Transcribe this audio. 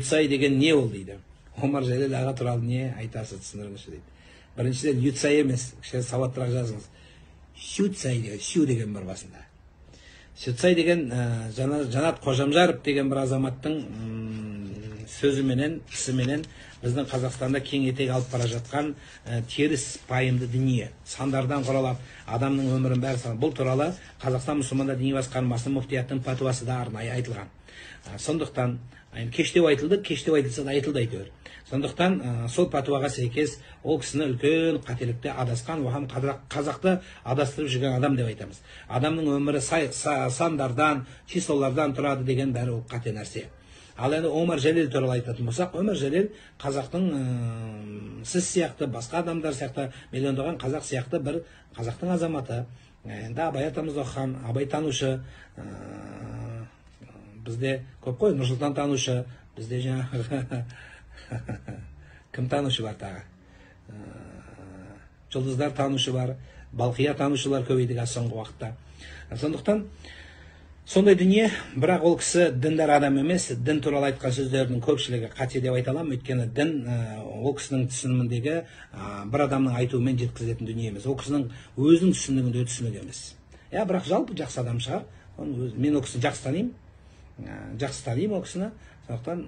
Ютсай деген не ол дейді. Омар Жәлел аға туралы не айтасыз, түсіндіріңізші дейді. Біріншіден Ютсай емес, кішкене сауаттырақ жазыңыз. Сю деген бар басында. Ютсай деген Жанат Қожамжаров деген бір азаматтың сөзіменен, ісіменен біздің Қазақстанда кең етек алып бара жатқан теріс пайымды дүние. Сандардан құралап, адамның өмірін бәрі сан. Бұл туралы Қазақстан мұсылмандар діни басқармасының муфтияттың пәтуасы да арнайы айтылған. Сондықтан кештеу айтылды, кештеу айтылса да айтылды әйтеуір. Сондықтан сол пәтуаға сәйкес ол кісіні үлкен қателікте адасқан, оған қазақты адастырып жүрген адам деп айтамыз. Адамның өмірі сандардан, числолардан тұрады деген бәрі ол қате нәрсе. Ал енді Омар Жәлел туралы айтатын болсақ, Омар Жәлел қазақтың сіз сияқты, басқа адамдар сияқты, миллиондаған қазақ сияқты бір қазақтың азаматы. Енді Абай атамыз оқыған, Абай танушы, бізде көп қой, Нұрсұлтан танушы, бізде жаңағы кім танушы бар тағы? Жұлдыздар танушы бар, Балқия танушылар көбейді соңғы уақытта. Сондықтан сондай дүние, бірақ ол кісі діндар адам емес, дін туралы айтқан сөздердің көпшілігі қате деп айта аламын, өйткені дін ол кісінің түсініміндегі бір адамның айтуымен жеткізетін дүние емес. Ол кісінің өзінің түсінігінде түсінік емес. Бірақ жалпы жақсы адам шығар. Мен ол кісіні жақсы танимын, ол кісіні. Сондықтан